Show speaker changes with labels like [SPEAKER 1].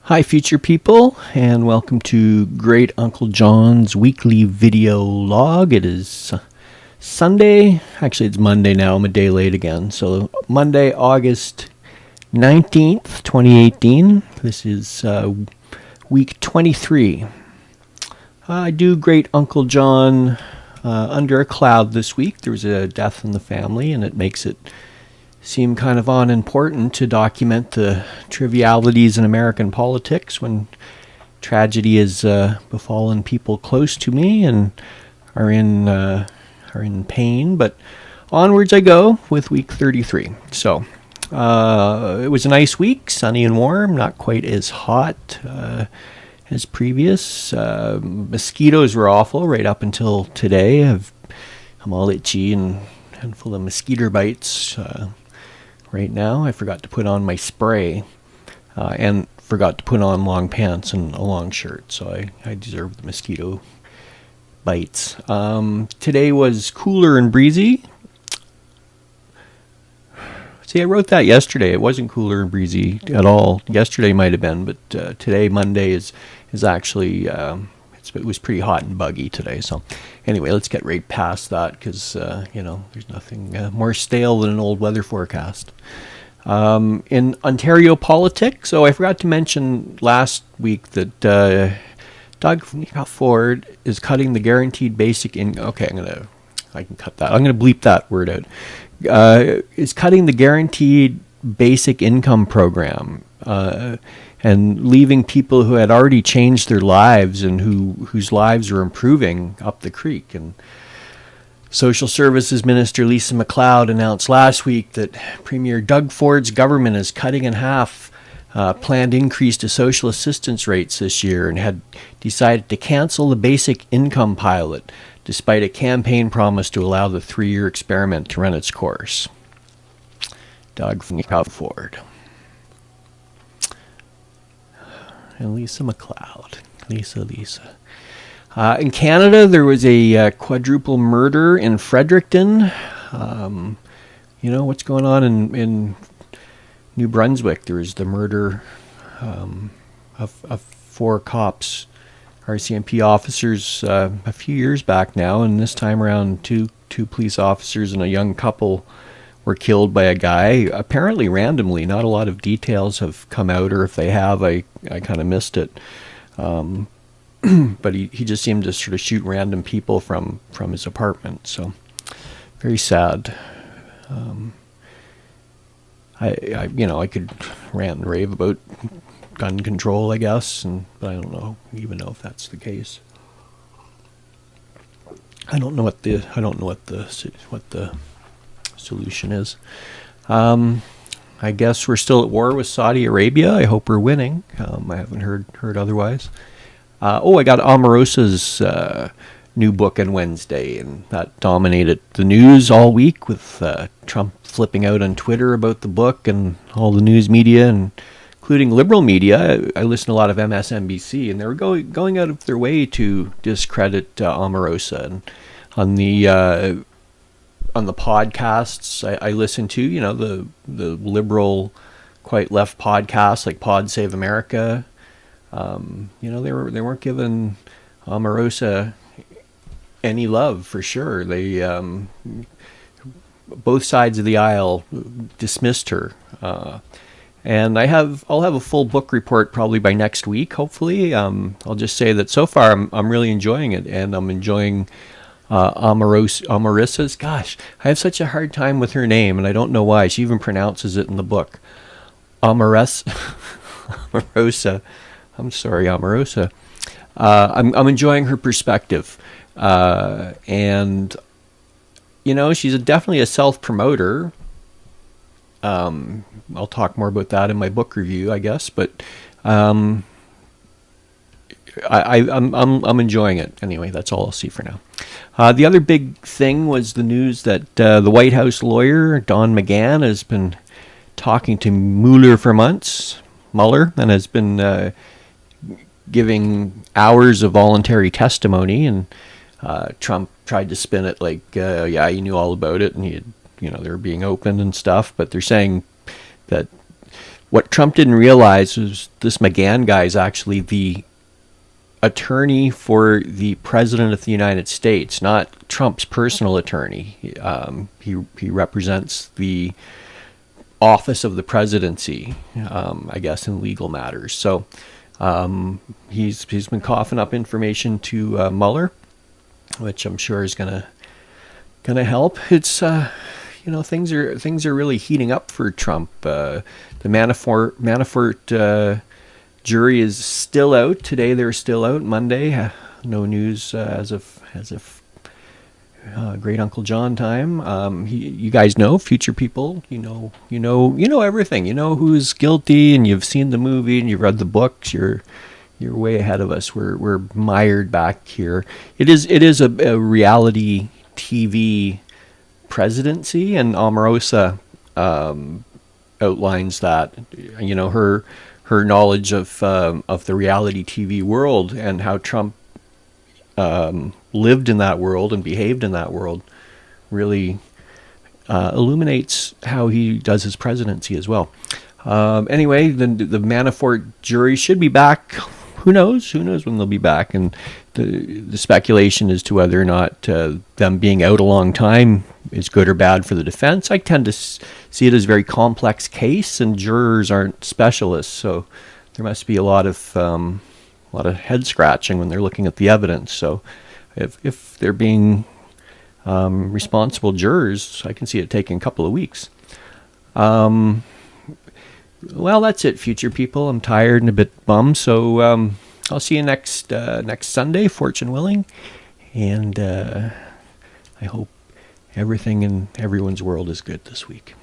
[SPEAKER 1] Hi, future people, and welcome to Great Uncle John's weekly video log. It is Sunday. Actually, it's Monday now. I'm a day late again. So, Monday, August 19th, 2018. This is week 23. I do Great Uncle John under a cloud this week. There was a death in the family, and it makes it seem kind of unimportant to document the trivialities in American politics when tragedy has befallen people close to me and are in pain. But onwards I go with week 33. So it was a nice week, sunny and warm, not quite as hot as previous. Mosquitoes were awful right up until today. I'm all itchy and full of mosquito bites. Right now, I forgot to put on my spray and forgot to put on long pants and a long shirt, so I deserve the mosquito bites. Today was cooler and breezy. See, I wrote that yesterday. It wasn't cooler and breezy at all. Yesterday might have been, but today, Monday, is actually it was pretty hot and buggy today. So anyway, let's get right past that because, there's nothing more stale than an old weather forecast. In Ontario politics, I forgot to mention last week that Doug Ford is cutting the guaranteed basic income. Okay, I can cut that. I'm going to bleep that word out. Is cutting the guaranteed basic income program. And leaving people who had already changed their lives and whose lives were improving up the creek. And Social Services Minister Lisa MacLeod announced last week that Premier Doug Ford's government is cutting in half planned increase to social assistance rates this year and had decided to cancel the basic income pilot despite a campaign promise to allow the 3-year experiment to run its course. Doug Ford. And Lisa MacLeod. Lisa. In Canada, there was a quadruple murder in Fredericton. What's going on in New Brunswick? There was the murder of 4 cops, RCMP officers, a few years back now, and this time around two police officers and a young couple were killed by a guy, apparently randomly. Not a lot of details have come out, or if they have, I kind of missed it. But he just seemed to sort of shoot random people from his apartment. So very sad. I could rant and rave about gun control, I guess, but I don't even know if that's the case. I don't know what the solution is. I guess we're still at war with Saudi Arabia. I hope we're winning. I haven't heard otherwise. I got Omarosa's new book on Wednesday, and that dominated the news all week with Trump flipping out on Twitter about the book and all the news media, and including liberal media. I listen to a lot of MSNBC, and they were going out of their way to discredit Omarosa. And on the podcasts I listen to, the liberal, quite left podcasts like Pod Save America, they weren't giving Omarosa any love for sure. They both sides of the aisle dismissed her, and I'll have a full book report probably by next week. Hopefully, I'll just say that so far I'm really enjoying it, and I'm enjoying Omarosa's. Gosh, I have such a hard time with her name, and I don't know why. She even pronounces it in the book. Omarosa. I'm sorry, Omarosa. I'm enjoying her perspective, and she's definitely a self-promoter. I'll talk more about that in my book review, I guess, but I'm enjoying it. Anyway, that's all I'll see for now. The other big thing was the news that the White House lawyer, Don McGahn, has been talking to Mueller for months, and has been giving hours of voluntary testimony, and Trump tried to spin it like, he knew all about it, and they were being open and stuff, but they're saying that what Trump didn't realize was this McGahn guy is actually the attorney for the president of the United States, not Trump's personal attorney. He represents the office of the presidency, I guess, in legal matters. So he's been coughing up information to Mueller, which I'm sure is gonna help. It's things are really heating up for Trump. The Manafort jury is still out today. They're still out Monday. No news as of Great Uncle John time. You guys know, future people. You know everything. You know who's guilty, and you've seen the movie and you've read the books. You're way ahead of us. We're mired back here. It is a reality TV presidency, and Omarosa outlines that. Her knowledge of the reality TV world and how Trump lived in that world and behaved in that world really illuminates how he does his presidency as well. Anyway, the Manafort jury should be back. Who knows? Who knows when they'll be back? And the speculation as to whether or not them being out a long time is good or bad for the defense. I tend to see it as a very complex case, and jurors aren't specialists, so there must be a lot of head scratching when they're looking at the evidence. So if they're being responsible jurors, I can see it taking a couple of weeks. Well, that's it, future people. I'm tired and a bit bummed, so I'll see you next Sunday, fortune willing, and I hope everything in everyone's world is good this week.